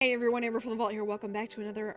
Hey everyone, Amber from the Vault here. Welcome back to another,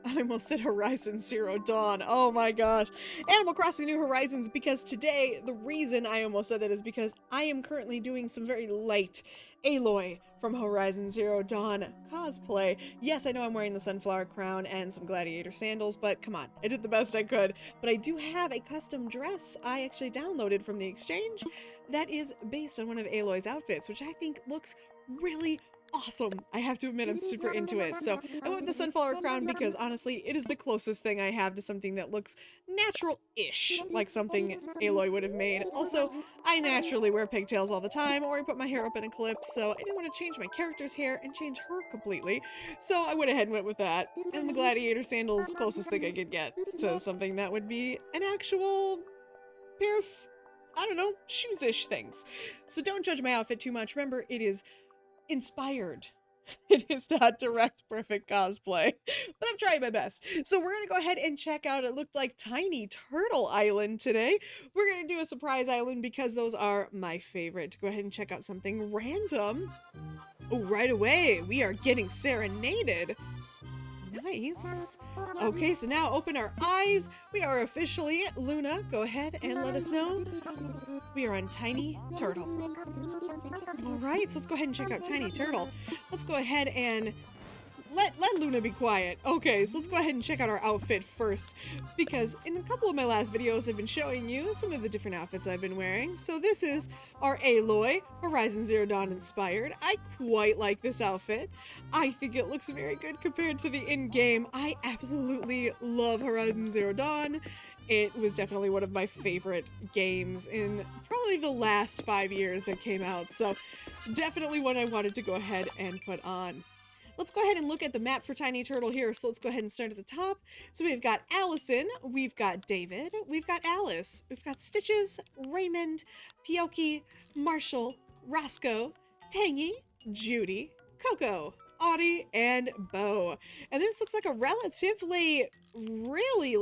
I almost said Horizon Zero Dawn. Oh my gosh. Animal Crossing New Horizons, because today, the reason I almost said that is because I am currently doing some very light Aloy from Horizon Zero Dawn cosplay. Yes, I know I'm wearing the sunflower crown and some gladiator sandals, but come on, I did the best I could. But I do have a custom dress I actually downloaded from the exchange that is based on one of Aloy's outfits, which I think looks really awesome. I have to admit I'm super into it. So I went with the sunflower crown because honestly it is the closest thing I have to something that looks natural-ish, like something Aloy would have made. Also, I naturally wear pigtails all the time, or I put my hair up in a clip, so I didn't want to change my character's hair and change her completely. So I went ahead and went with that. And the gladiator sandals, closest thing I could get to something that would be an actual pair of, I don't know, shoes-ish things. So don't judge my outfit too much. Remember, it is inspired. It is not direct perfect cosplay, but I'm trying my best. So we're gonna go ahead and check out, it looked like Tiny Turtle Island today. We're gonna do a surprise island because those are my favorite. To go ahead and check out something random. Oh, right away, we are getting serenaded. Nice. Okay, so now open our eyes. We are officially Luna. Go ahead and let us know. We are on Tiny Turtle. Alright, so let's go ahead and check out Tiny Turtle. Let's go ahead and let Luna be quiet. Okay, so let's go ahead and check out our outfit first, because in a couple of my last videos I've been showing you some of the different outfits I've been wearing. So this is our Aloy, Horizon Zero Dawn inspired. I quite like this outfit. I think it looks very good compared to the in-game. I absolutely love Horizon Zero Dawn. It was definitely one of my favorite games in probably the last 5 years that came out, so definitely one I wanted to go ahead and put on. Let's go ahead and look at the map for Tiny Turtle here, so let's go ahead and start at the top. So we've got Allison, we've got David, we've got Alice, we've got Stitches, Raymond, Pioki, Marshall, Roscoe, Tangy, Judy, Coco, Audie, and Bo. And this looks like a relatively, really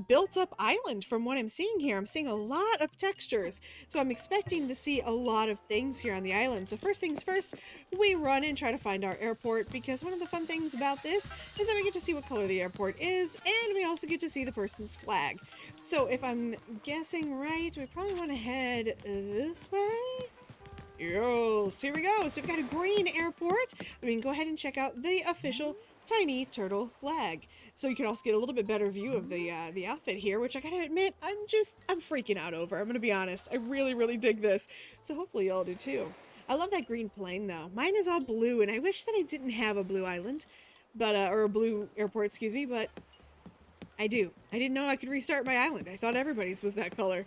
built up island from what I'm seeing here. I'm seeing a lot of textures, so I'm expecting to see a lot of things here on the island. So first things first, we run and try to find our airport, because one of the fun things about this is that we get to see what color the airport is, and we also get to see the person's flag. So if I'm guessing right, we probably want to head this way. Yes, here we go. So we've got a green airport. We can go ahead and check out the official Tiny Turtle flag. So you can also get a little bit better view of the outfit here, which I gotta admit, I'm freaking out over. I'm gonna be honest. I really dig this. So hopefully y'all do too. I love that green plane though. Mine is all blue, and I wish that I didn't have a blue island, but or a blue airport, excuse me, but I do. I didn't know I could restart my island. I thought everybody's was that color.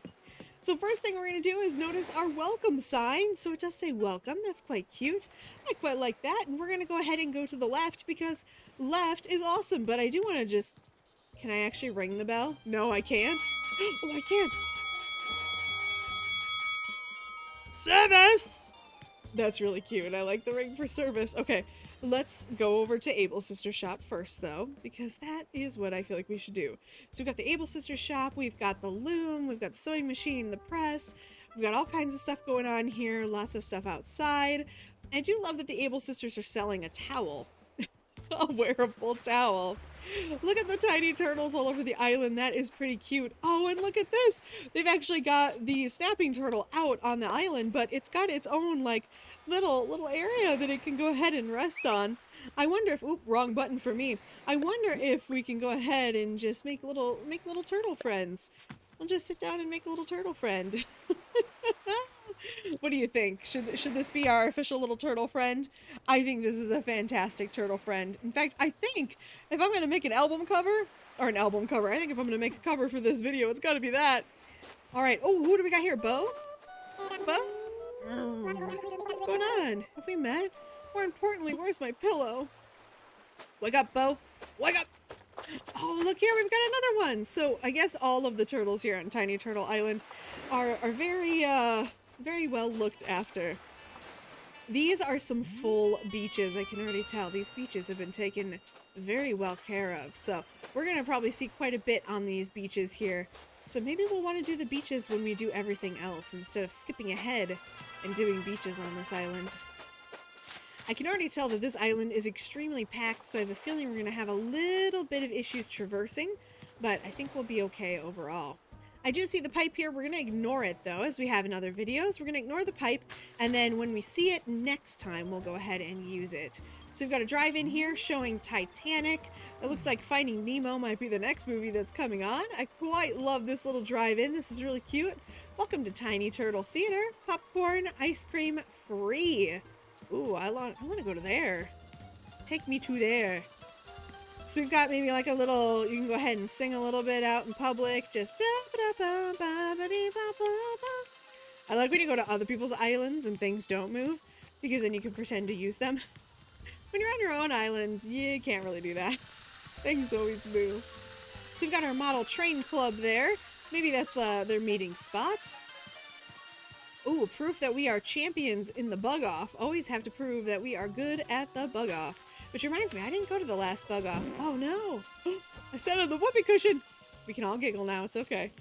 So first thing we're going to do is notice our welcome sign. So it does say welcome. That's quite cute. I quite like that. And we're going to go ahead and go to the left, because left is awesome. But I do want to just... Can I actually ring the bell? No, I can't. Oh, I can't. Service! That's really cute. I like the ring for service. Okay, let's go over to Able Sister Shop first, though, because that is what I feel like we should do. So we've got the Able Sister Shop, we've got the loom, we've got the sewing machine, the press, we've got all kinds of stuff going on here, lots of stuff outside. I do love that the Able Sisters are selling a towel, a wearable towel. Look at the tiny turtles all over the island. That is pretty cute. Oh, and look at this. They've actually got the snapping turtle out on the island, but it's got its own little area that it can go ahead and rest on. I wonder if, oop, wrong button for me. I wonder if we can go ahead and just make little turtle friends. We'll just sit down and make a little turtle friend. What do you think? Should this be our official little turtle friend? I think this is a fantastic turtle friend. In fact, I think if I'm going to make an album cover, I think if I'm going to make a cover for this video, it's got to be that. All right. Oh, who do we got here? Bo? Bo? What's going on? Have we met? More importantly, where's my pillow? Wake up, Bo. Wake up. Oh, look here, we've got another one. So I guess all of the turtles here on Tiny Turtle Island are very well looked after. These are some full beaches. I can already tell these beaches have been taken very well care of. So we're going to probably see quite a bit on these beaches here. So maybe we'll want to do the beaches when we do everything else, instead of skipping ahead and doing beaches on this island. I can already tell that this island is extremely packed, so I have a feeling we're going to have a little bit of issues traversing, but I think we'll be okay overall. I do see the pipe here. We're going to ignore it, though, as we have in other videos. We're going to ignore the pipe, and then when we see it next time, we'll go ahead and use it. So we've got a drive-in here showing Titanic. It looks like Finding Nemo might be the next movie that's coming on. I quite love this little drive-in. This is really cute. Welcome to TinyTurtle Theater. Popcorn, ice cream, free. Ooh, I want to go to there. Take me to there. So we've got maybe like a little, you can go ahead and sing a little bit out in public. Just I like when you go to other people's islands and things don't move, because then you can pretend to use them. When you're on your own island, you can't really do that. Things always move. So we've got our model train club there. Maybe that's their meeting spot. Ooh, proof that we are champions in the bug off. Always have to prove that we are good at the bug off. Which reminds me, I didn't go to the last bug off. Oh no! I sat on the whoopee cushion! We can all giggle now, it's okay.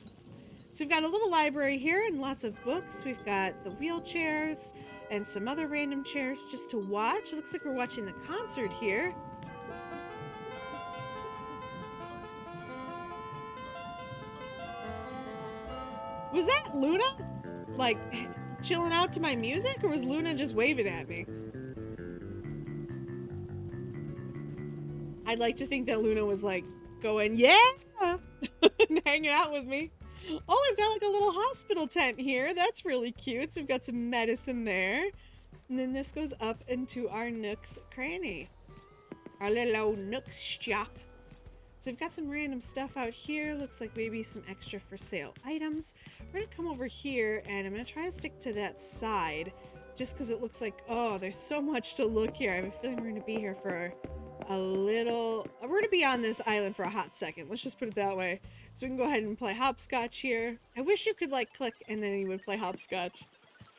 So we've got a little library here and lots of books. We've got the wheelchairs and some other random chairs just to watch. It looks like we're watching the concert here. Was that Luna? Like, chilling out to my music? Or was Luna just waving at me? I'd like to think that Luna was like going, yeah, and hanging out with me. Oh, we've got like a little hospital tent here. That's really cute. So we've got some medicine there. And then this goes up into our Nook's cranny. Our little Nook's shop. So we've got some random stuff out here. Looks like maybe some extra for sale items. We're gonna come over here and I'm gonna try to stick to that side just because it looks like, oh, there's so much to look here. I have a feeling we're gonna be here for a little, we're gonna be on this island for a hot second. Let's just put it that way. So we can go ahead and play hopscotch here. I wish you could like click and then you would play hopscotch.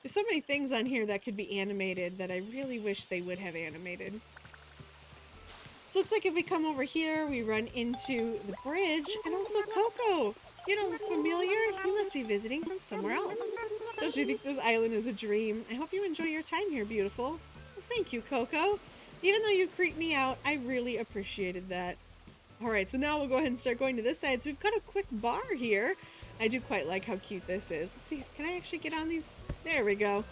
There's so many things on here that could be animated that I really wish they would have animated. So looks like if we come over here, we run into the bridge and also Coco. You don't look familiar. You must be visiting from somewhere else. Don't you think this island is a dream? I hope you enjoy your time here, beautiful. Well, thank you, Coco. Even though you creeped me out, I really appreciated that. Alright, so now we'll go ahead and start going to this side. So we've got a quick bar here. I do quite like how cute this is. Let's see, can I actually get on these? There we go.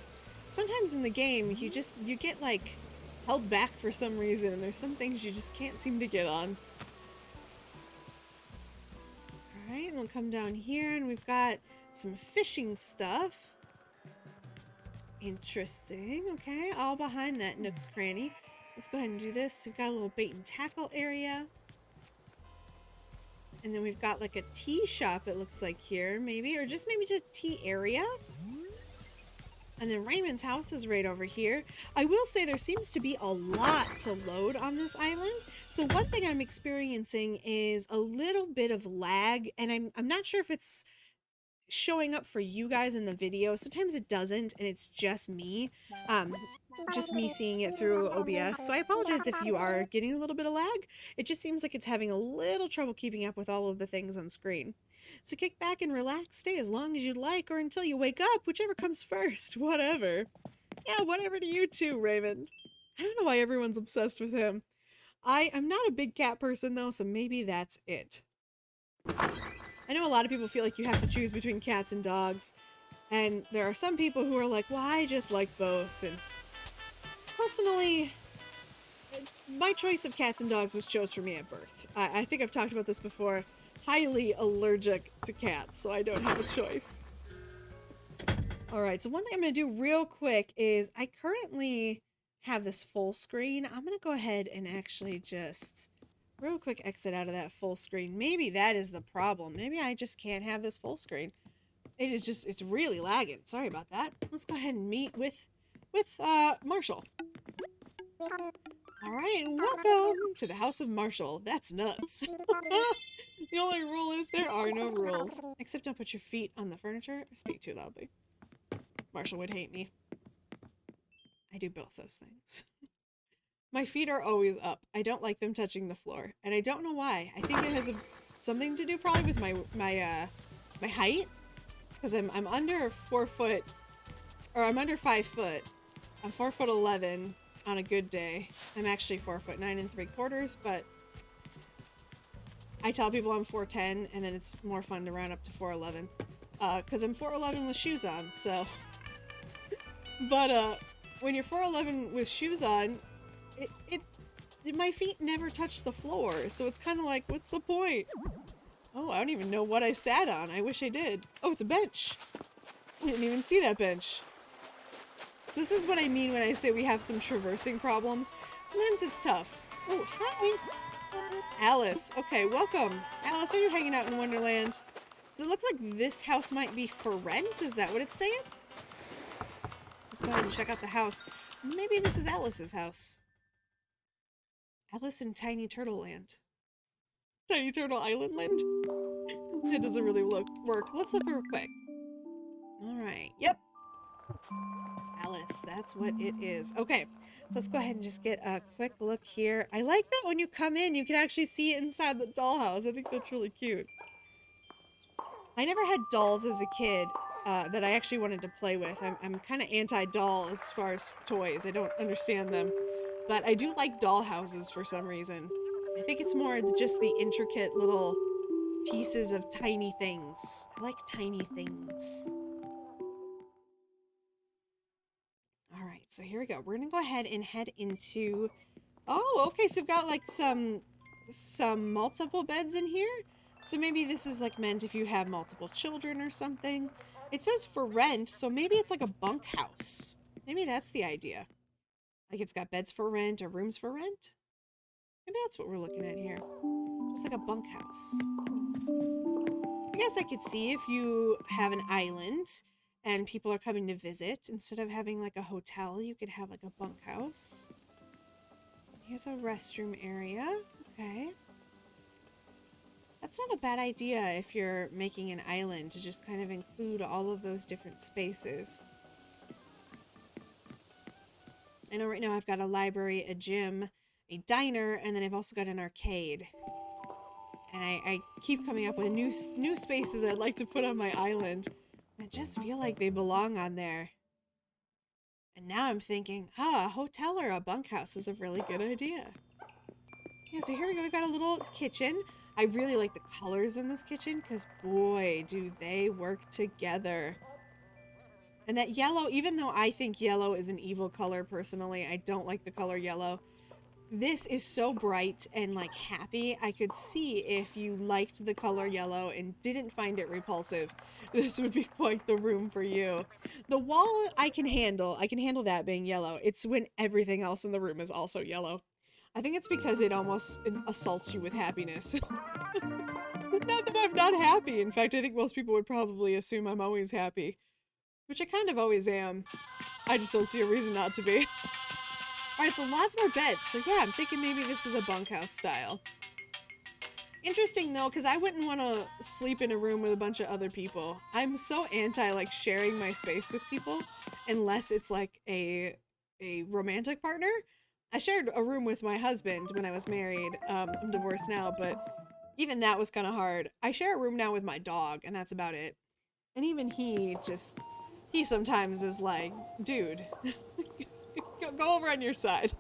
Sometimes in the game, you get like held back for some reason, and there's some things you just can't seem to get on. Alright, and we'll come down here, and we've got some fishing stuff. Interesting. Okay, all behind that Nook's cranny. Let's go ahead and do this. We've got a little bait and tackle area. And then we've got like a tea shop, it looks like here, maybe. Or just maybe just tea area. And then Raymond's house is right over here. I will say there seems to be a lot to load on this island. So one thing I'm experiencing is a little bit of lag. And I'm not sure if it's showing up for you guys in the video. Sometimes it doesn't, and it's just me seeing it through OBS. So I apologize if you are getting a little bit of lag. It just seems like it's having a little trouble keeping up with all of the things on screen. So kick back and relax, stay as long as you'd like, or until you wake up, whichever comes first, whatever. Yeah, whatever to you too, Raymond. I don't know why everyone's obsessed with him. I'm not a big cat person though, so maybe that's it. I know a lot of people feel like you have to choose between cats and dogs, and there are some people who are like, well, I just like both, and personally, my choice of cats and dogs was chose for me at birth. I think I've talked about this before. Highly allergic to cats, so I don't have a choice. Alright, so one thing I'm going to do real quick is I currently have this full screen. I'm going to go ahead and actually just real quick exit out of that full screen. Maybe that is the problem. Maybe I just can't have this full screen. It is just, it's really lagging. Sorry about that. Let's go ahead and meet with Marshall. Alright, welcome to the House of Marshall. That's nuts. The only rule is there are no rules. Except don't put your feet on the furniture or speak too loudly. Marshall would hate me. I do both those things. My feet are always up. I don't like them touching the floor. And I don't know why. I think it has something to do probably with my height. Because I'm under 4 foot, or I'm under 5 foot. I'm 4'11". on a good day. I'm actually 4'9" 3/4", but I tell people I'm 4'10", and then it's more fun to round up to 4'11", because I'm 4'11" with shoes on, so. But when you're 4'11" with shoes on, my feet never touch the floor, so it's kind of like, what's the point? Oh, I don't even know what I sat on. I wish I did. Oh, it's a bench. I didn't even see that bench. So this is what I mean when I say we have some traversing problems. Sometimes it's tough. Oh, hi! Alice. Okay, welcome. Alice, are you hanging out in Wonderland? So it looks like this house might be for rent. Is that what it's saying? Let's go ahead and check out the house. Maybe this is Alice's house. Alice in Tiny Turtle Land. Tiny Turtle Island Land? It doesn't really work. Let's look real quick. Alright, yep. Alice, that's what it is. Okay, so let's go ahead and just get a quick look here. I like that when you come in, you can actually see inside the dollhouse. I think that's really cute. I never had dolls as a kid that I actually wanted to play with. I'm kind of anti-doll as far as toys. I don't understand them. But I do like doll houses for some reason. I think it's more just the intricate little pieces of tiny things. I like tiny things. Alright, so here we go. We're gonna go ahead and head into... Oh, okay, so we've got like some multiple beds in here. So maybe this is like meant if you have multiple children or something. It says for rent, so maybe it's like a bunkhouse. Maybe that's the idea. Like it's got beds for rent or rooms for rent. Maybe that's what we're looking at here. Just like a bunkhouse. I guess I could see if you have an island and people are coming to visit, instead of having like a hotel, you could have like a bunkhouse. Here's a restroom area. Okay. That's not a bad idea if you're making an island, to just kind of include all of those different spaces. I know right now I've got a library, a gym, a diner, and then I've also got an arcade. And I keep coming up with new spaces I'd like to put on my island. I just feel like they belong on there. And now I'm thinking, a hotel or a bunkhouse is a really good idea. Yeah, so here we go. We've got a little kitchen. I really like the colors in this kitchen because, boy, do they work together. And that yellow, even though I think yellow is an evil color personally, I don't like the color yellow. This is so bright and like happy. I could see if you liked the color yellow and didn't find it repulsive, this would be quite the room for you. The wall I can handle that being yellow. It's when everything else in the room is also yellow. I think it's because it almost assaults you with happiness. Not that I'm not happy. In fact, I think most people would probably assume I'm always happy. Which I kind of always am. I just don't see a reason not to be. Alright, so lots more beds. So yeah, I'm thinking maybe this is a bunkhouse style. Interesting though, because I wouldn't want to sleep in a room with a bunch of other people. I'm so anti like sharing my space with people, unless it's like a romantic partner. I shared a room with my husband when I was married. I'm divorced now, but even that was kind of hard. I share a room now with my dog, and that's about it. And even he sometimes is like, dude, go over on your side.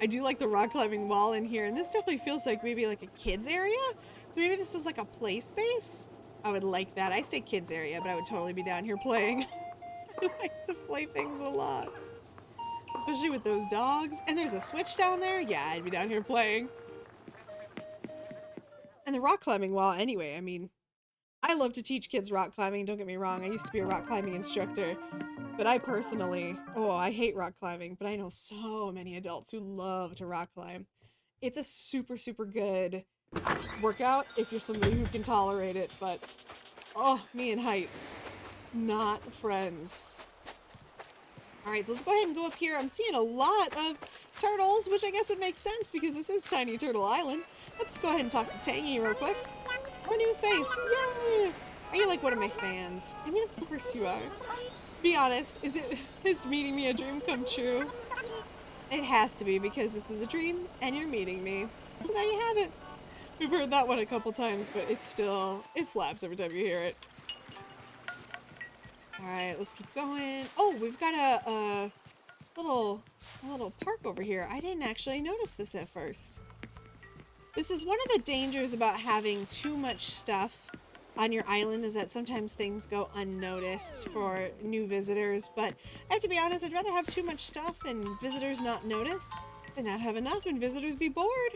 I do like the rock climbing wall in here, and this definitely feels like maybe like a kids area. So maybe this is like a play space. I would like that. I say kids area, but I would totally be down here playing. I like to play things a lot. Especially with those dogs. And there's a switch down there. Yeah, I'd be down here playing. And the rock climbing wall anyway, I mean, I love to teach kids rock climbing, don't get me wrong. I used to be a rock climbing instructor. But I personally, I hate rock climbing, but I know so many adults who love to rock climb. It's a super, super good workout if you're somebody who can tolerate it, but me and heights, not friends. Alright, so let's go ahead and go up here. I'm seeing a lot of turtles, which I guess would make sense because this is Tiny Turtle Island. Let's go ahead and talk to Tangy real quick. A new face, yay! Are you like one of my fans? I mean, of course you are. Be honest, is meeting me a dream come true? It has to be, because this is a dream and you're meeting me. So there you have it. We've heard that one a couple times, but it slaps every time you hear it. Alright, let's keep going. Oh, we've got a little park over here. I didn't actually notice this at first. This is one of the dangers about having too much stuff on your island, is that sometimes things go unnoticed for new visitors. But I have to be honest, I'd rather have too much stuff and visitors not notice than not have enough and visitors be bored.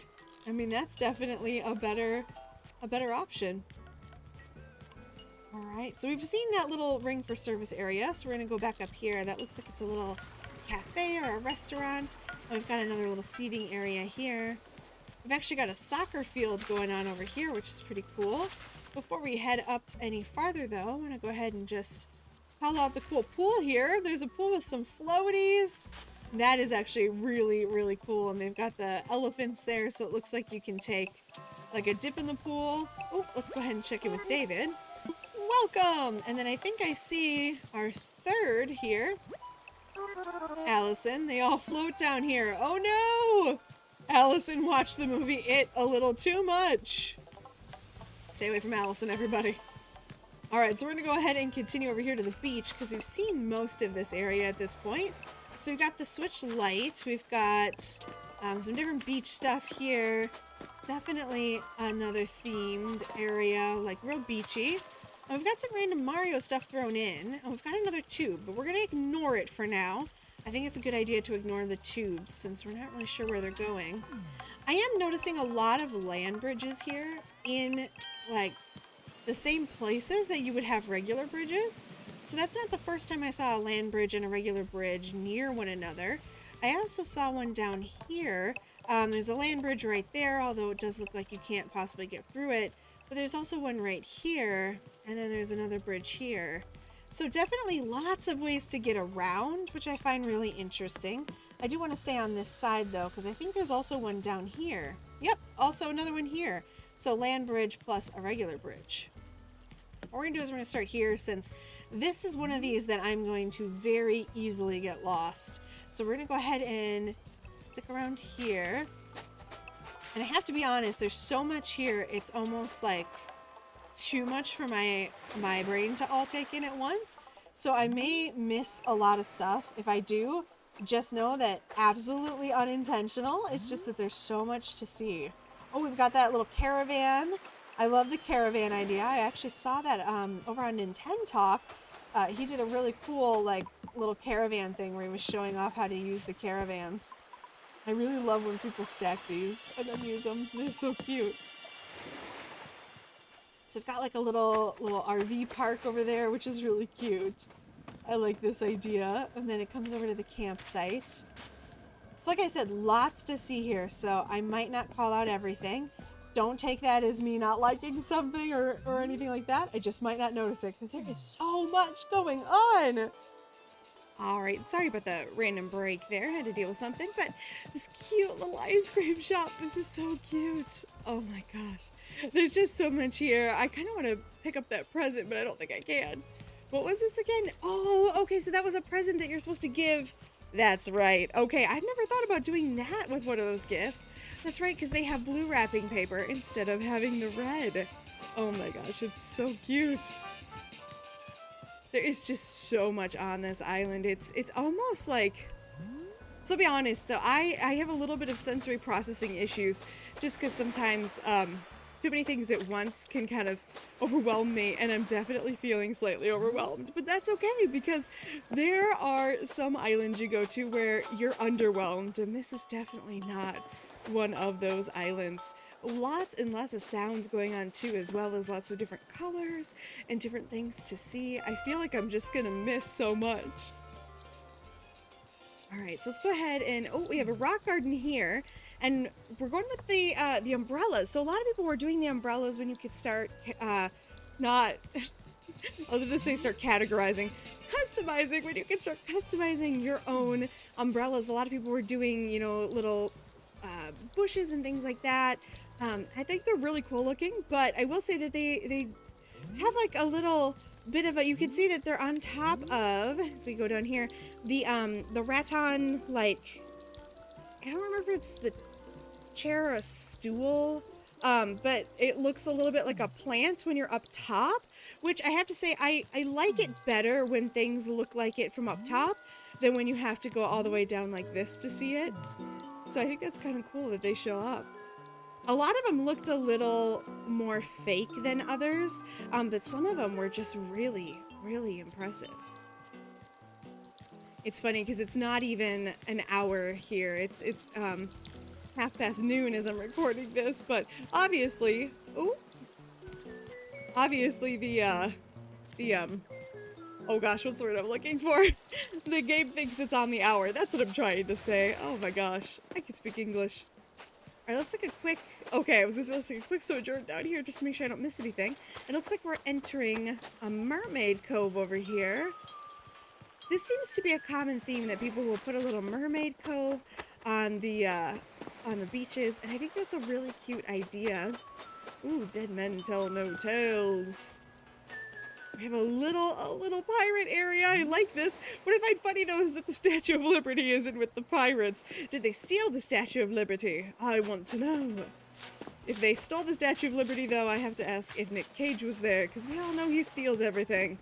I mean, that's definitely a better option. All right, so we've seen that little ring for service area, so we're gonna go back up here. That looks like it's a little cafe or a restaurant. Oh, we've got another little seating area here. We've actually got a soccer field going on over here, which is pretty cool. Before we head up any farther though, I'm gonna go ahead and just call out the cool pool here. There's a pool with some floaties. That is actually really, really cool. And they've got the elephants there, so it looks like you can take like a dip in the pool. Oh, let's go ahead and check in with David. Welcome! And then I think I see our third here. Allison, they all float down here. Oh no! Allison watched the movie It a little too much. Stay away from Allison, everybody. Alright, so we're gonna go ahead and continue over here to the beach because we've seen most of this area at this point. So we've got the switch light, we've got some different beach stuff here. Definitely another themed area, like real beachy. And we've got some random Mario stuff thrown in, and we've got another tube, but we're gonna ignore it for now. I think it's a good idea to ignore the tubes since we're not really sure where they're going. I am noticing a lot of land bridges here in like the same places that you would have regular bridges. So that's not the first time I saw a land bridge and a regular bridge near one another. I also saw one down here. There's a land bridge right there, although it does look like you can't possibly get through it. But there's also one right here, and then there's another bridge here. So definitely lots of ways to get around, which I find really interesting. I do want to stay on this side though, because I think there's also one down here. Yep, also another one here. So land bridge plus a regular bridge. What we're going to do is we're going to start here, since this is one of these that I'm going to very easily get lost. So we're going to go ahead and stick around here. And I have to be honest, there's so much here, it's almost like too much for my brain to all take in at once. So I may miss a lot of stuff. If I do, just know that absolutely unintentional. It's just that there's so much to see. Oh, we've got that little caravan. I love the caravan idea. I actually saw that over on Nintendo Talk. He did a really cool like little caravan thing where he was showing off how to use the caravans. I really love when people stack these and then use them. They're so cute. So we've got like a little RV park over there, which is really cute. I like this idea. And then it comes over to the campsite. So like I said, lots to see here, so I might not call out everything. Don't take that as me not liking something or anything like that. I just might not notice it because there is so much going on. All right, sorry about the random break there. I had to deal with something, but this cute little ice cream shop, this is so cute. Oh my gosh, there's just so much here. I kind of want to pick up that present, but I don't think I can. What was this again? Oh, okay, so that was a present that you're supposed to give. That's right. Okay, I've never thought about doing that with one of those gifts. That's right, because they have blue wrapping paper instead of having the red. Oh my gosh, it's so cute. There is just so much on this island. It's almost like, so be honest, so I have a little bit of sensory processing issues just because sometimes too many things at once can kind of overwhelm me, and I'm definitely feeling slightly overwhelmed. But that's okay, because there are some islands you go to where you're underwhelmed, and this is definitely not one of those islands. Lots and lots of sounds going on too, as well as lots of different colors and different things to see. I feel like I'm just gonna miss so much. All right, so let's go ahead and, oh, we have a rock garden here, and we're going with the umbrellas. So a lot of people were doing the umbrellas when you could start, I was gonna say start categorizing, customizing, when you could start customizing your own umbrellas. A lot of people were doing, you know, little bushes and things like that. I think they're really cool looking, but I will say that they have like a little bit of a, you can see that they're on top of, if we go down here, the rattan, like, I don't remember if it's the chair or a stool, but it looks a little bit like a plant when you're up top, which I have to say, I like it better when things look like it from up top, than when you have to go all the way down like this to see it. So I think that's kind of cool that they show up. A lot of them looked a little more fake than others, but some of them were just really, really impressive. It's funny because it's not even an hour here. It's noon as I'm recording this, but obviously, oh gosh, what's the word I'm looking for? The game thinks it's on the hour. That's what I'm trying to say. Oh my gosh, I can speak English. All right, let's take a quick, okay, let's take a quick sojourn down here just to make sure I don't miss anything. It looks like we're entering a mermaid cove over here. This seems to be a common theme that people will put a little mermaid cove on the beaches, and I think that's a really cute idea. Ooh, dead men tell no tales. We have a little pirate area. I like this. What I find funny though is that the Statue of Liberty isn't with the pirates. Did they steal the Statue of Liberty? I want to know. If they stole the Statue of Liberty though, I have to ask if Nick Cage was there, because we all know he steals everything,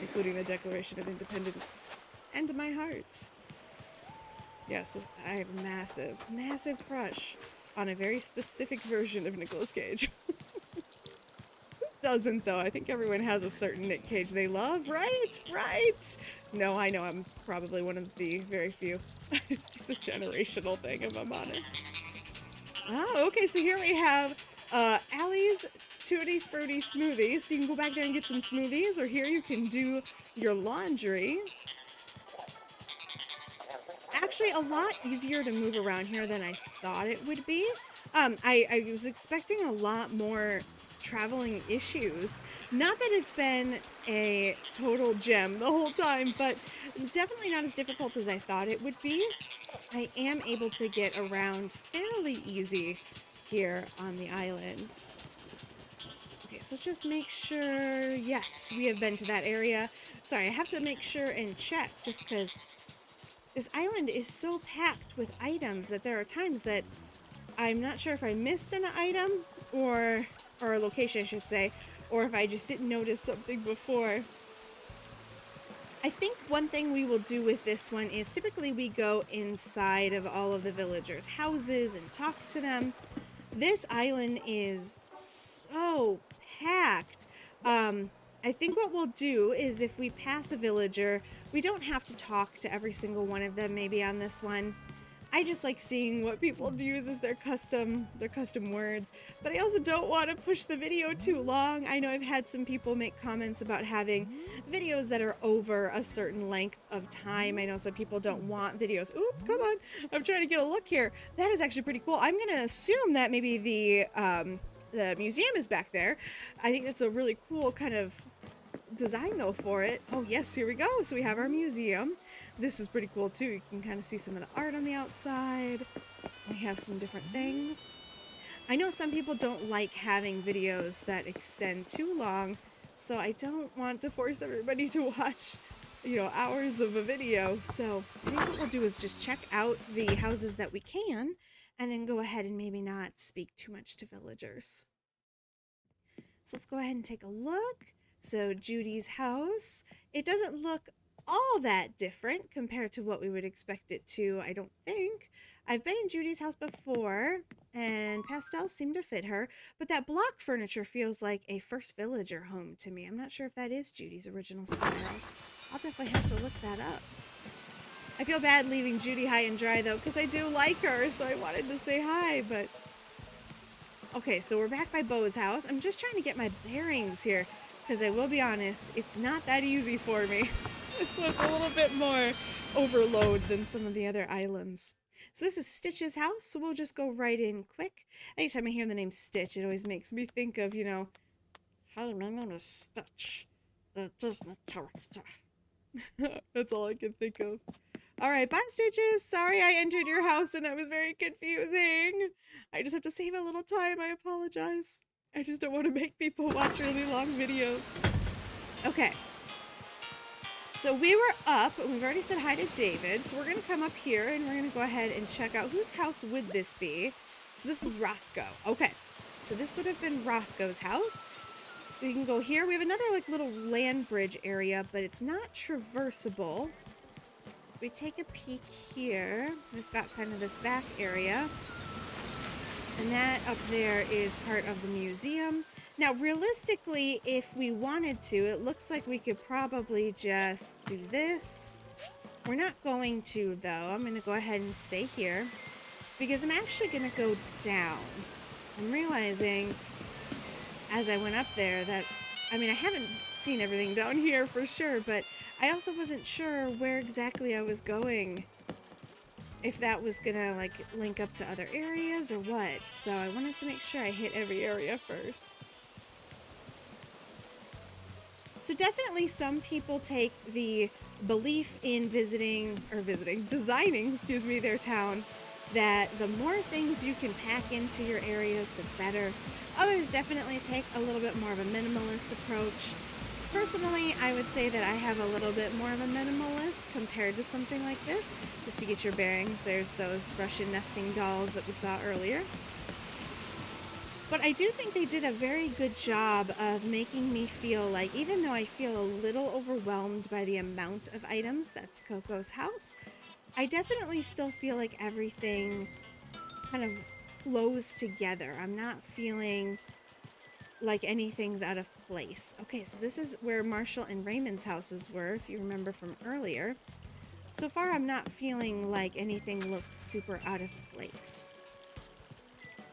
including the Declaration of Independence and my heart. Yes, I have a massive, massive crush on a very specific version of Nicolas Cage. Doesn't though. I think everyone has a certain Nick Cage they love, right? Right? No, I know I'm probably one of the very few. It's a generational thing, if I'm honest. Oh, okay, so here we have Allie's Tutti Frutti Smoothies. So you can go back there and get some smoothies, or here you can do your laundry. Actually, a lot easier to move around here than I thought it would be. I was expecting a lot more traveling issues. Not that it's been a total gem the whole time, but definitely not as difficult as I thought it would be. I am able to get around fairly easy here on the island. Okay, so let's just make sure, yes, we have been to that area. Sorry, I have to make sure and check just because this island is so packed with items that there are times that I'm not sure if I missed an item or a location I should say, or if I just didn't notice something before. I think one thing we will do with this one is typically we go inside of all of the villagers' houses and talk to them. This island is so packed. I think what we'll do is if we pass a villager, we don't have to talk to every single one of them maybe on this one. I just like seeing what people use as their custom words, but I also don't want to push the video too long. I know I've had some people make comments about having videos that are over a certain length of time. I know some people don't want videos. Ooh, come on. I'm trying to get a look here. That is actually pretty cool. I'm going to assume that maybe the museum is back there. I think that's a really cool kind of design though for it. Oh yes, here we go. So we have our museum. This is pretty cool too. You can kind of see some of the art on the outside. We have some different things. I know some people don't like having videos that extend too long, so I don't want to force everybody to watch, hours of a video. So I think what we'll do is just check out the houses that we can, and then go ahead and maybe not speak too much to villagers. So let's go ahead and take a look. So Judy's house, it doesn't look all that different compared to what we would expect it to, I don't think. I've been in Judy's house before, and pastels seem to fit her, but that block furniture feels like a first villager home to me. I'm not sure if that is Judy's original style. I'll definitely have to look that up. I feel bad leaving Judy high and dry though, because I do like her, so I wanted to say hi, but... Okay, so we're back by Beau's house. I'm just trying to get my bearings here, because I will be honest, it's not that easy for me. This one's a little bit more overload than some of the other islands. So this is Stitch's house, so we'll just go right in quick. Anytime I hear the name Stitch, it always makes me think of, hi, my name is Stitch, the Disney character. That's all I can think of. Alright, bye Stitches! Sorry I entered your house and it was very confusing. I just have to save a little time, I apologize. I just don't want to make people watch really long videos. Okay. So we were up, and we've already said hi to David, so we're going to come up here, and we're going to go ahead and check out whose house would this be. So this is Roscoe. Okay, so this would have been Roscoe's house. We can go here. We have another, little land bridge area, but it's not traversable. we take a peek here, we've got kind of this back area. And that up there is part of the museum. Now, realistically, if we wanted to, it looks like we could probably just do this. We're not going to, though. I'm going to go ahead and stay here because I'm actually going to go down. I'm realizing as I went up there that, I mean, I haven't seen everything down here for sure, but I also wasn't sure where exactly I was going. If that was gonna like link up to other areas or what. So I wanted to make sure I hit every area first. So definitely some people take the belief in designing, excuse me, their town, that the more things you can pack into your areas, the better. Others definitely take a little bit more of a minimalist approach. Personally, I would say that I have a little bit more of a minimalist compared to something like this. Just to get your bearings, there's those Russian nesting dolls that we saw earlier. But I do think they did a very good job of making me feel like, even though I feel a little overwhelmed by the amount of items, that's Coco's house, I definitely still feel like everything kind of flows together. I'm not feeling like anything's out of place. Okay, so this is where Marshall and Raymond's houses were, if you remember from earlier. So far, I'm not feeling like anything looks super out of place.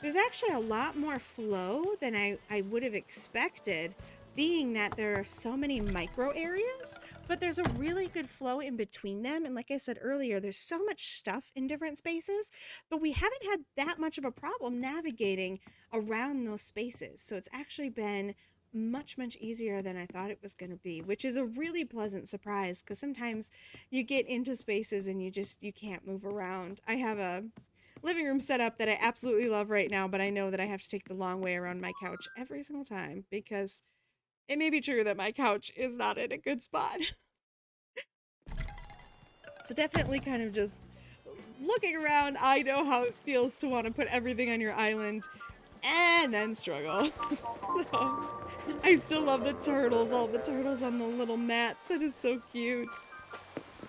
There's actually a lot more flow than I would have expected, being that there are so many micro areas, but there's a really good flow in between them. And like I said earlier, there's so much stuff in different spaces, but we haven't had that much of a problem navigating around those spaces. So it's actually been much easier than I thought it was going to be, which is a really pleasant surprise because sometimes you get into spaces and you can't move around. I have a living room setup that I absolutely love right now, but I know that I have to take the long way around my couch every single time because it may be true that my couch is not in a good spot. So definitely kind of just looking around, I know how it feels to want to put everything on your island and then struggle. So, I still love the turtles, all the turtles on the little mats. That is so cute.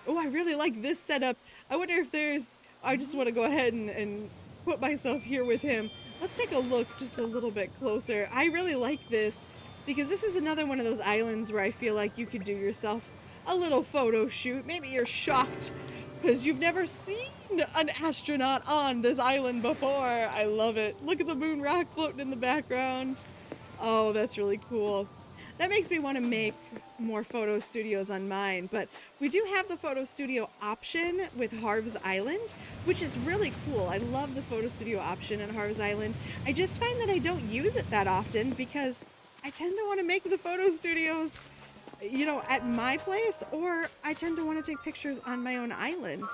Oh, I really like this setup. I wonder if I just want to go ahead and put myself here with him. Let's take a look just a little bit closer. I really like this because this is another one of those islands where I feel like you could do yourself a little photo shoot. Maybe you're shocked because you've never seen an astronaut on this island before. I love it. Look at the moon rock floating in the background. Oh, that's really cool. That makes me want to make more photo studios on mine, but we do have the photo studio option with Harv's Island, which is really cool. I love the photo studio option on Harv's Island. I just find that I don't use it that often because I tend to want to make the photo studios, you know, at my place, or I tend to want to take pictures on my own island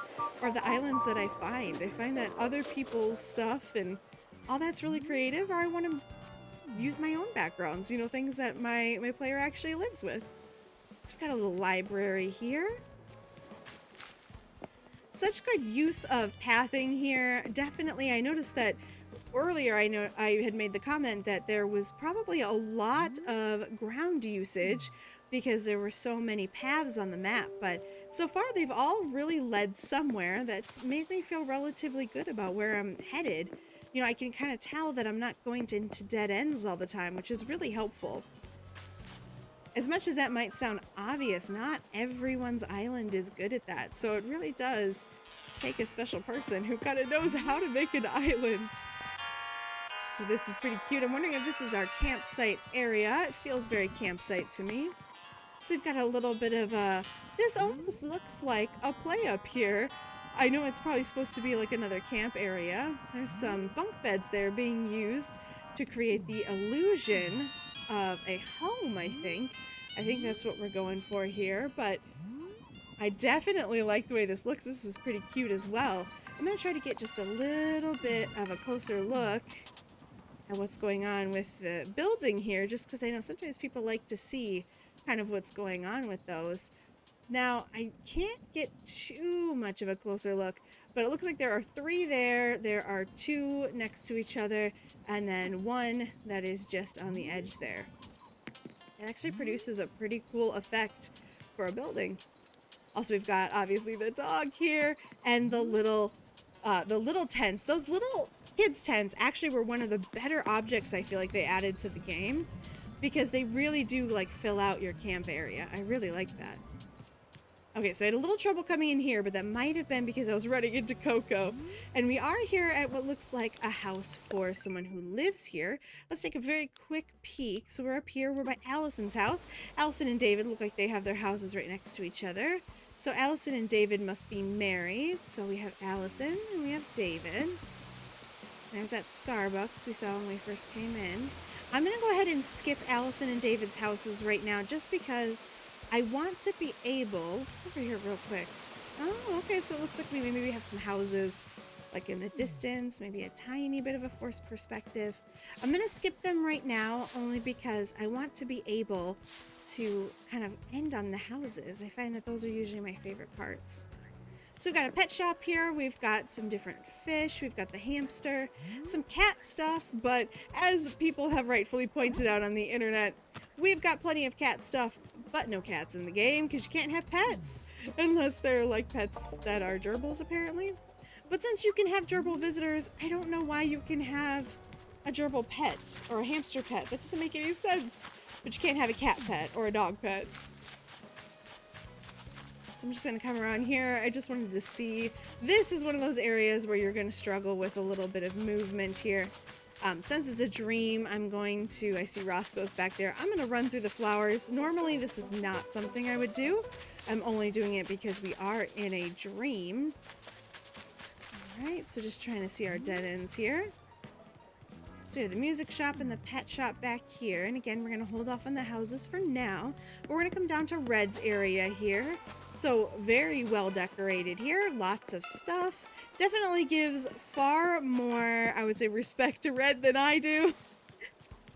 or the islands that I find. I find that other people's stuff and all that's really creative, or I want to use my own backgrounds, you know, things that my player actually lives with. So we've got a little library here. Such good use of pathing here. Definitely, I noticed that earlier I had made the comment that there was probably a lot of ground usage because there were so many paths on the map, but so far they've all really led somewhere that's made me feel relatively good about where I'm headed. You know, I can kind of tell that I'm not going into dead ends all the time, which is really helpful. As much as that might sound obvious, not everyone's island is good at that, so it really does take a special person who kind of knows how to make an island. So this is pretty cute. I'm wondering if this is our campsite area. It feels very campsite to me. So we've got a little bit of this almost looks like a play up here. I know it's probably supposed to be like another camp area. There's some bunk beds there being used to create the illusion of a home, I think. I think that's what we're going for here, but I definitely like the way this looks. This is pretty cute as well. I'm going to try to get just a little bit of a closer look at what's going on with the building here, just because I know sometimes people like to see kind of what's going on with those. Now, I can't get too much of a closer look, but it looks like there are 3 there. There are 2 next to each other, and then 1 that is just on the edge there. It actually produces a pretty cool effect for a building. Also, we've got obviously the dog here and the little tents. Those little kids tents actually were one of the better objects I feel like they added to the game, because they really do like fill out your camp area. I really like that. Okay, so I had a little trouble coming in here, but that might have been because I was running into Coco. And we are here at what looks like a house for someone who lives here. Let's take a very quick peek. So we're up here, we're by Allison's house. Allison and David look like they have their houses right next to each other. So Allison and David must be married. So we have Allison and we have David. There's that Starbucks we saw when we first came in. I'm gonna go ahead and skip Allison and David's houses right now just because I want to be able, let's go over here real quick. Oh, okay, so it looks like we maybe have some houses like in the distance, maybe a tiny bit of a forced perspective. I'm gonna skip them right now only because I want to be able to kind of end on the houses. I find that those are usually my favorite parts. So we've got a pet shop here, we've got some different fish, we've got the hamster, some cat stuff, but as people have rightfully pointed out on the internet, we've got plenty of cat stuff, but no cats in the game because you can't have pets unless they're like pets that are gerbils apparently. But since you can have gerbil visitors, I don't know why you can have a gerbil pet or a hamster pet. That doesn't make any sense. But you can't have a cat pet or a dog pet. So I'm just going to come around here. I just wanted to see. This is one of those areas where you're going to struggle with a little bit of movement here. Since it's a dream, I'm going to, I see Roscoe's back there. I'm going to run through the flowers. Normally, this is not something I would do. I'm only doing it because we are in a dream. All right, so just trying to see our dead ends here. So we have the music shop and the pet shop back here. And again, we're going to hold off on the houses for now. But we're going to come down to Red's area here. So very well decorated here. Lots of stuff. Definitely gives far more, I would say, respect to Red than I do.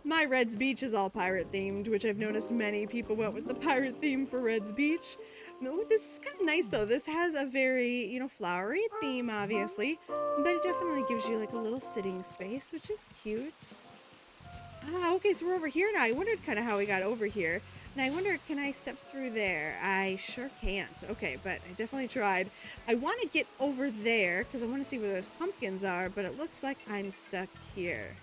My Red's Beach is all pirate themed, which I've noticed many people went with the pirate theme for Red's Beach. No, this is kind of nice though. This has a very, you know, flowery theme, obviously, but it definitely gives you like a little sitting space, which is cute. Ah, okay, so we're over here now. I wondered kind of how we got over here. And I wonder, can I step through there? I sure can't. Okay, but I definitely tried. I want to get over there because I want to see where those pumpkins are, but it looks like I'm stuck here.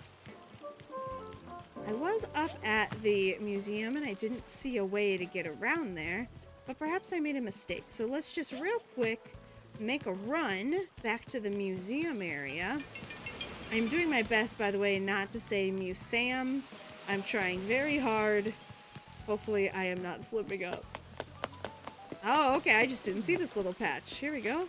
I was up at the museum and I didn't see a way to get around there, but perhaps I made a mistake. So let's just real quick make a run back to the museum area. I'm doing my best, by the way, not to say museum. I'm trying very hard. Hopefully I am not slipping up. Oh, okay, I just didn't see this little patch. Here we go.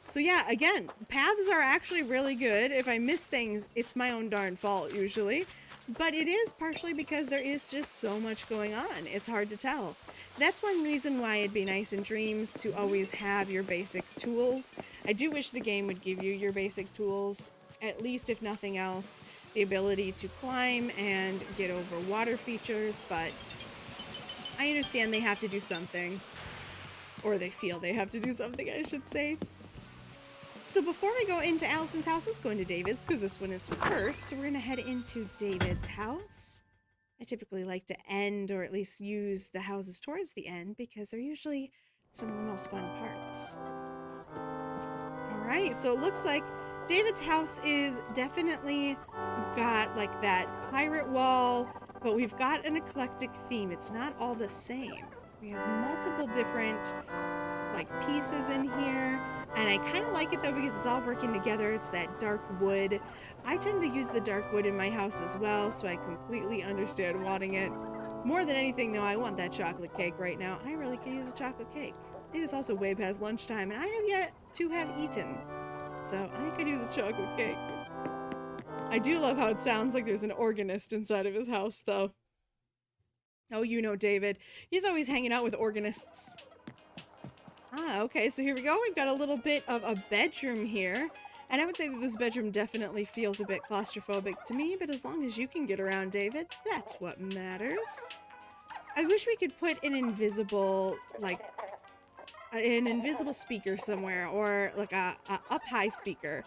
So yeah, again, paths are actually really good. If I miss things, it's my own darn fault usually. But it is partially because there is just so much going on. It's hard to tell. That's one reason why it'd be nice in Dreams to always have your basic tools. I do wish the game would give you your basic tools, at least if nothing else, the ability to climb and get over water features, but I understand they have to do something. Or they feel they have to do something, I should say. So before we go into Allison's house, let's go into David's, because this one is first. So we're going to head into David's house. I typically like to end, or at least use the houses towards the end, because they're usually some of the most fun parts. Alright, so it looks like David's house is definitely got like that pirate wall, but we've got an eclectic theme. It's not all the same. We have multiple different like pieces in here, and I kind of like it though because it's all working together. It's that dark wood. I tend to use the dark wood in my house as well, so I completely understand wanting it. More than anything though, I want that chocolate cake right now. I really could use a chocolate cake. It is also way past lunchtime, and I have yet to have eaten, so I could use a chocolate cake. I do love how it sounds like there's an organist inside of his house though. Oh, you know David. He's always hanging out with organists. Ah, okay, so here we go. We've got a little bit of a bedroom here. And I would say that this bedroom definitely feels a bit claustrophobic to me, but as long as you can get around, David, that's what matters. I wish we could put an invisible, like, an invisible speaker somewhere, or like a up-high speaker.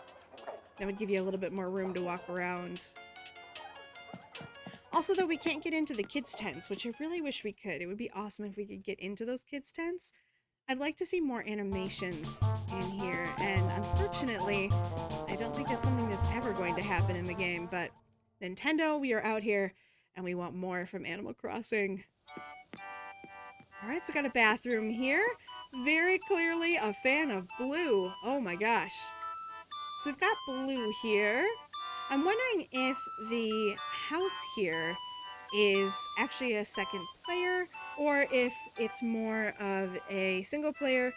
That would give you a little bit more room to walk around. Also, though, we can't get into the kids' tents, which I really wish we could. It would be awesome if we could get into those kids' tents. I'd like to see more animations in here, and unfortunately, I don't think that's something that's ever going to happen in the game, but Nintendo, we are out here, and we want more from Animal Crossing. Alright, so we got a bathroom here. Very clearly a fan of blue. Oh my gosh. So we've got blue here. I'm wondering if the house here is actually a second player, or if it's more of a single player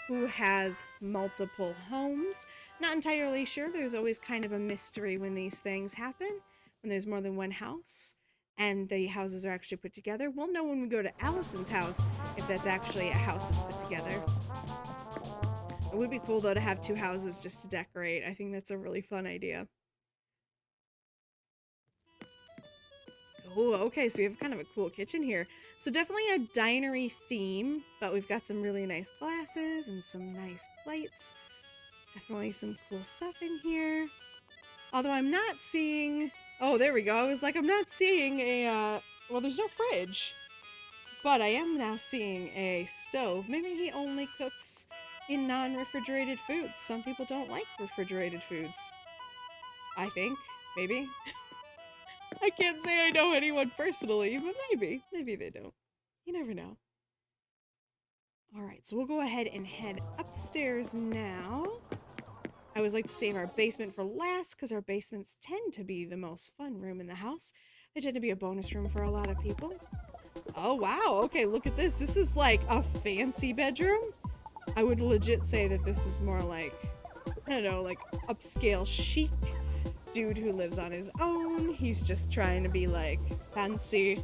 who has multiple homes. Not entirely sure. There's always kind of a mystery when these things happen, when there's more than one house and the houses are actually put together. We'll know when we go to Allison's house if that's actually a house that's put together. It would be cool though to have two houses just to decorate. I think that's a really fun idea. Oh, okay, so we have kind of a cool kitchen here. So definitely a dinery theme, but we've got some really nice glasses and some nice plates. Definitely some cool stuff in here. Although I'm not seeing... Oh, there we go. I was like, I'm not seeing a... Well, there's no fridge. But I am now seeing a stove. Maybe he only cooks in non-refrigerated foods. Some people don't like refrigerated foods. I think. Maybe. I can't say I know anyone personally, but maybe. Maybe they don't. You never know. Alright, so we'll go ahead and head upstairs now. I always like to save our basement for last because our basements tend to be the most fun room in the house. They tend to be a bonus room for a lot of people. Oh, wow. Okay, look at this. This is like a fancy bedroom. I would legit say that this is more like, I don't know, like upscale chic. Dude who lives on his own. He's just trying to be like fancy.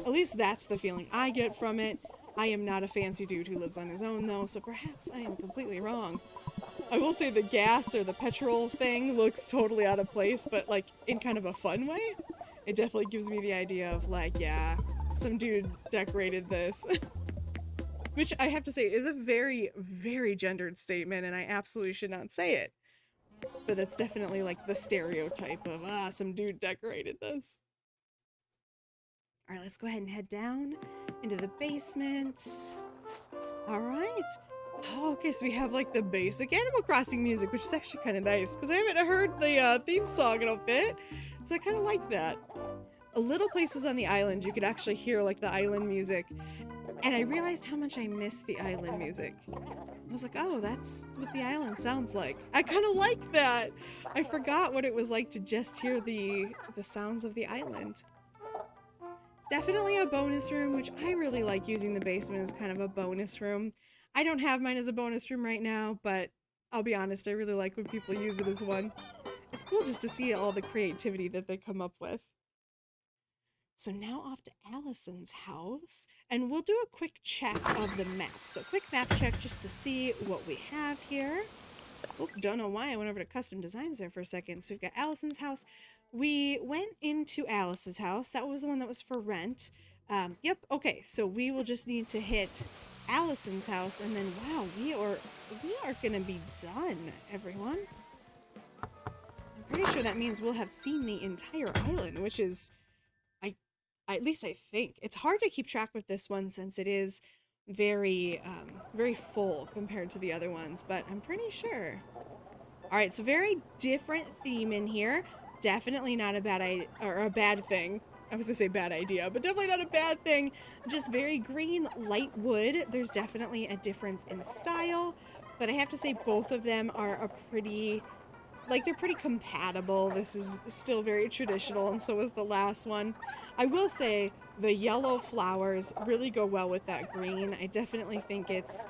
At least that's the feeling I get from it. I am not a fancy dude who lives on his own though, so perhaps I am completely wrong. I will say the gas or the petrol thing looks totally out of place, but like in kind of a fun way. It definitely gives me the idea of like, yeah, some dude decorated this. Which I have to say is a very, very gendered statement, and I absolutely should not say it. But that's definitely like the stereotype of, some dude decorated this. Alright, let's go ahead and head down into the basement. Alright. Oh, okay, so we have like the basic Animal Crossing music, which is actually kind of nice, because I haven't heard the theme song in a bit, so I kind of like that. Little places on the island, you could actually hear like the island music, and I realized how much I missed the island music. I was like, oh, that's what the island sounds like. I kind of like that. I forgot what it was like to just hear the sounds of the island. Definitely a bonus room, which I really like using the basement as kind of a bonus room. I don't have mine as a bonus room right now, but I'll be honest, I really like when people use it as one. It's cool just to see all the creativity that they come up with. So now off to Allison's house, and we'll do a quick check of the map. So quick map check just to see what we have here. Oh, don't know why I went over to custom designs there for a second. So we've got Allison's house. We went into Alice's house. That was the one that was for rent. Yep, okay, so we will just need to hit Allison's house, and then wow, we are gonna be done, everyone. I'm pretty sure that means we'll have seen the entire island, which is at least I think. It's hard to keep track with this one since it is very, very full compared to the other ones, but I'm pretty sure. Alright, so very different theme in here. Definitely not a bad thing. I was gonna say bad idea, but definitely not a bad thing. Just very green, light wood. There's definitely a difference in style, but I have to say both of them are a pretty... like, they're pretty compatible. This is still very traditional, and so is the last one. I will say the yellow flowers really go well with that green. I definitely think it's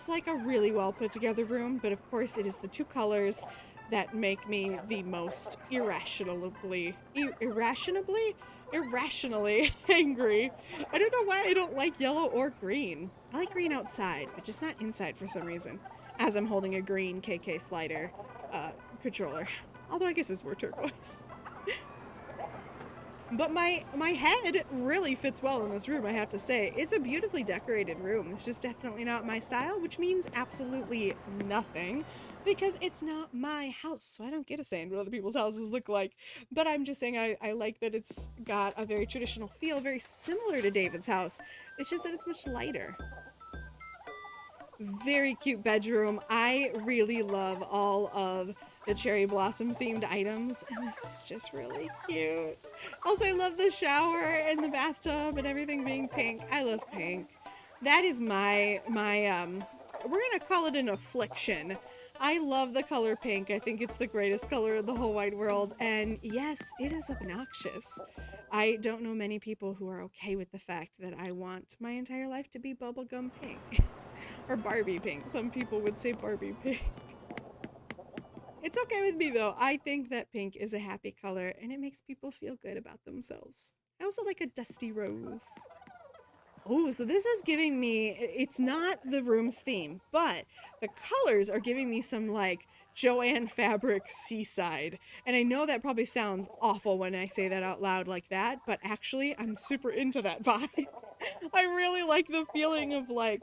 like a really well put together room, but of course it is the two colors that make me the most irrationally angry. I don't know why I don't like yellow or green. I like green outside, but just not inside for some reason, as I'm holding a green KK slider controller. Although I guess it's more turquoise. But my head really fits well in this room, I have to say. It's a beautifully decorated room. It's just definitely not my style, which means absolutely nothing, because it's not my house, so I don't get a say in what other people's houses look like. But I'm just saying I like that it's got a very traditional feel, very similar to David's house. It's just that it's much lighter. Very cute bedroom. I really love all of the cherry blossom themed items, and this is just really cute. Also, I love the shower and the bathtub and everything being pink. I love pink. That is my we're gonna call it an affliction. I love the color pink. I think it's the greatest color in the whole wide world, and yes, it is obnoxious. I don't know many people who are okay with the fact that I want my entire life to be bubblegum pink. Or Barbie pink. Some people would say Barbie pink. It's okay with me though. I think that pink is a happy color and it makes people feel good about themselves. I also like a dusty rose. Oh, so this is giving me, it's not the room's theme, but the colors are giving me some like Joanne Fabric seaside. And I know that probably sounds awful when I say that out loud like that, but actually I'm super into that vibe. I really like the feeling of like,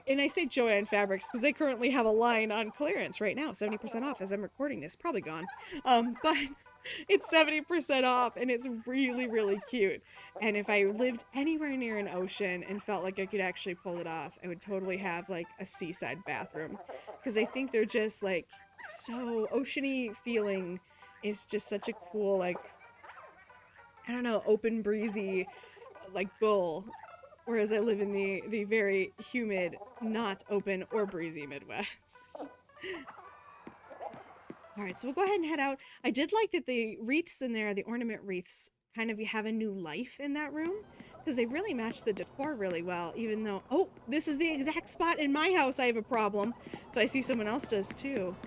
and I say Joanne Fabrics because they currently have a line on clearance right now, 70% off as I'm recording this, probably gone. But it's 70% off and it's really, really cute. And if I lived anywhere near an ocean and felt like I could actually pull it off, I would totally have like a seaside bathroom because I think they're just like so oceany feeling is just such a cool, like, I don't know, open breezy like goal. Whereas I live in the very humid, not open or breezy Midwest. All right, so we'll go ahead and head out. I did like that the wreaths in there, the ornament wreaths, kind of have a new life in that room because they really match the decor really well, even though, oh, this is the exact spot in my house I have a problem. So I see someone else does too.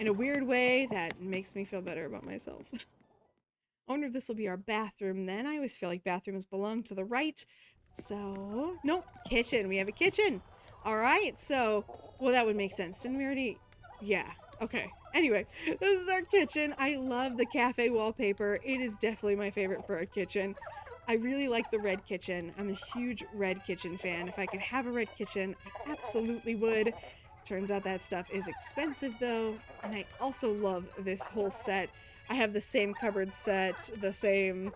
In a weird way that makes me feel better about myself. I wonder if this will be our bathroom then. I always feel like bathrooms belong to the right. So, nope, kitchen. We have a kitchen. All right, so, well, that would make sense. Didn't we already? Yeah, okay. Anyway, this is our kitchen. I love the cafe wallpaper. It is definitely my favorite for a kitchen. I really like the red kitchen. I'm a huge red kitchen fan. If I could have a red kitchen, I absolutely would. Turns out that stuff is expensive though, and I also love this whole set. I have the same cupboard set, the same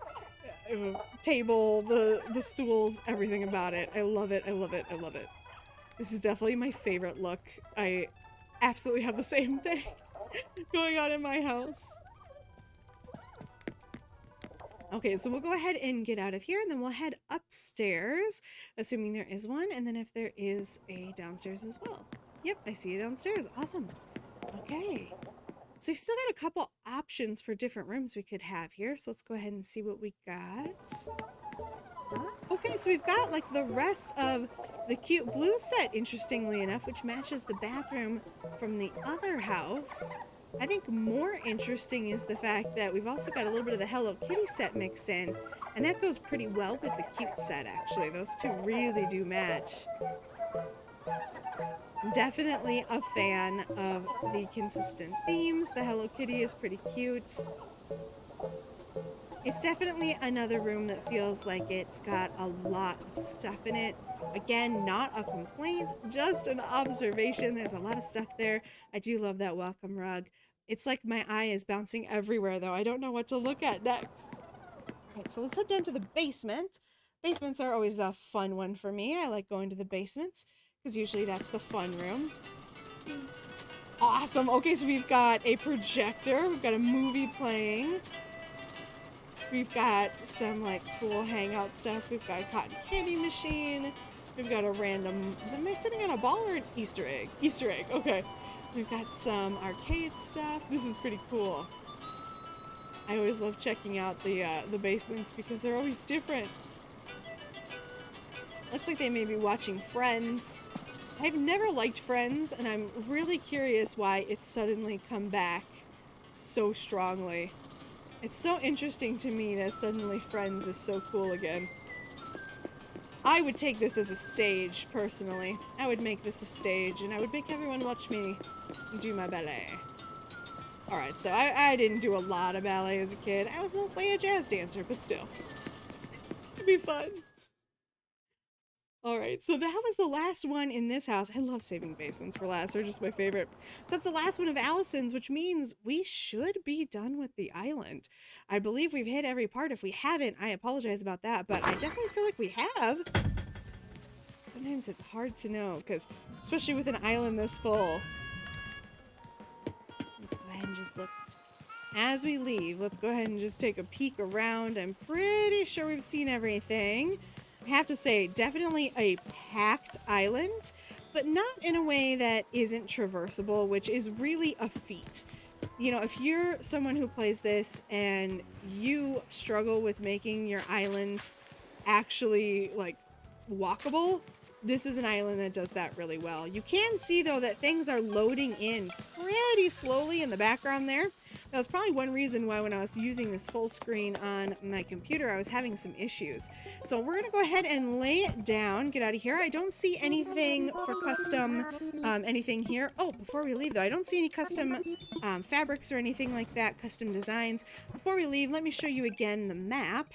table, the stools, everything about it. I love it, I love it, I love it. This is definitely my favorite look. I absolutely have the same thing going on in my house. Okay, so we'll go ahead and get out of here and then we'll head upstairs, assuming there is one, and then if there is a downstairs as well. Yep, I see it downstairs. Awesome. Okay. So we've still got a couple options for different rooms we could have here. So let's go ahead and see what we got. Okay, so we've got like the rest of the cute blue set, interestingly enough, which matches the bathroom from the other house. I think more interesting is the fact that we've also got a little bit of the Hello Kitty set mixed in. And that goes pretty well with the cute set, actually. Those two really do match. Definitely a fan of the consistent themes. The Hello Kitty is pretty cute. It's definitely another room that feels like it's got a lot of stuff in it. Again, not a complaint, just an observation. There's a lot of stuff there. I do love that welcome rug. It's like my eye is bouncing everywhere though. I don't know what to look at next. All right, so let's head down to the basement. Basements are always a fun one for me. I like going to the basements, because usually that's the fun room. Awesome. Okay, so we've got a projector. We've got a movie playing. We've got some like cool hangout stuff. We've got a cotton candy machine. We've got a random, am I sitting on a ball or an Easter egg? Easter egg, okay. We've got some arcade stuff. This is pretty cool. I always love checking out the basements because they're always different. Looks like they may be watching Friends. I've never liked Friends, and I'm really curious why it's suddenly come back so strongly. It's so interesting to me that suddenly Friends is so cool again. I would take this as a stage, personally. I would make this a stage, and I would make everyone watch me do my ballet. Alright, so I didn't do a lot of ballet as a kid. I was mostly a jazz dancer, but still. It'd be fun. Alright, so that was the last one in this house. I love saving basements for last. They're just my favorite. So that's the last one of Allison's, which means we should be done with the island. I believe we've hit every part. If we haven't, I apologize about that, but I definitely feel like we have. Sometimes it's hard to know, because especially with an island this full. Let's go ahead and just look. As we leave, let's go ahead and just take a peek around. I'm pretty sure we've seen everything. I have to say, definitely a packed island, but not in a way that isn't traversable, which is really a feat. You know, if you're someone who plays this and you struggle with making your island actually, like, walkable, this is an island that does that really well. You can see, though, that things are loading in pretty slowly in the background there. That was probably one reason why when I was using this full screen on my computer, I was having some issues. So we're going to go ahead and lay it down, get out of here. I don't see anything for custom, anything here. Oh, before we leave, though, I don't see any custom fabrics or anything like that, custom designs. Before we leave, let me show you again the map.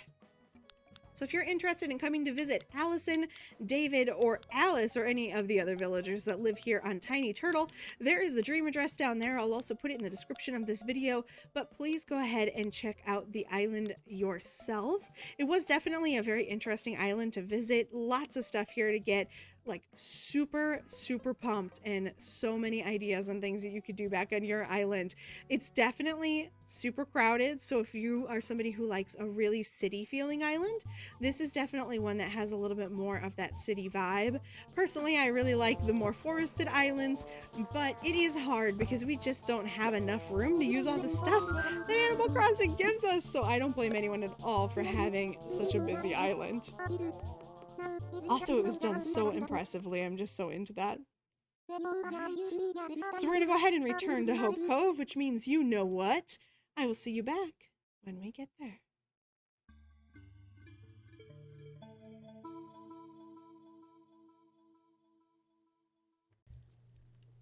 So if you're interested in coming to visit Allison, David, or Alice, or any of the other villagers that live here on TinyTurtle, there is the dream address down there. I'll also put it in the description of this video, but please go ahead and check out the island yourself. It was definitely a very interesting island to visit. Lots of stuff here to get, like, super pumped, and so many ideas on things that you could do back on your island. It's definitely super crowded, so if you are somebody who likes a really city feeling island, this is definitely one that has a little bit more of that city vibe. Personally, I really like the more forested islands, but it is hard because we just don't have enough room to use all the stuff that Animal Crossing gives us, so I don't blame anyone at all for having such a busy island. Also, it was done so impressively. I'm just so into that. Alright. So we're going to go ahead and return to Hope Cove, which means you know what? I will see you back when we get there.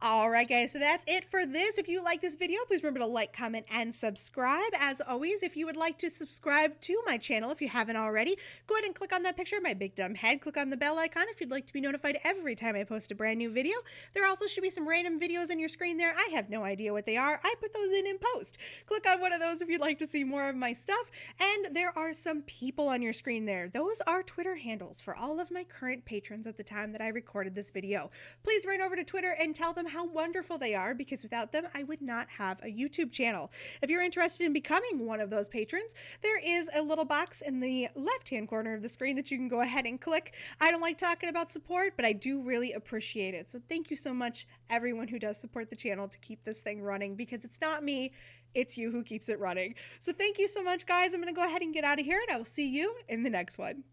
Alright guys, so that's it for this. If you like this video, please remember to like, comment, and subscribe. As always, if you would like to subscribe to my channel, if you haven't already, go ahead and click on that picture of my big dumb head. Click on the bell icon if you'd like to be notified every time I post a brand new video. There also should be some random videos on your screen there. I have no idea what they are. I put those in post. Click on one of those if you'd like to see more of my stuff. And there are some people on your screen there. Those are Twitter handles for all of my current patrons at the time that I recorded this video. Please run over to Twitter and tell them how wonderful they are, because without them I would not have a YouTube channel. If you're interested in becoming one of those patrons, there is a little box in the left hand corner of the screen that you can go ahead and click. I don't like talking about support, but I do really appreciate it. So thank you so much everyone who does support the channel to keep this thing running, because it's not me, it's you who keeps it running. So thank you so much guys. I'm going to go ahead and get out of here, and I will see you in the next one.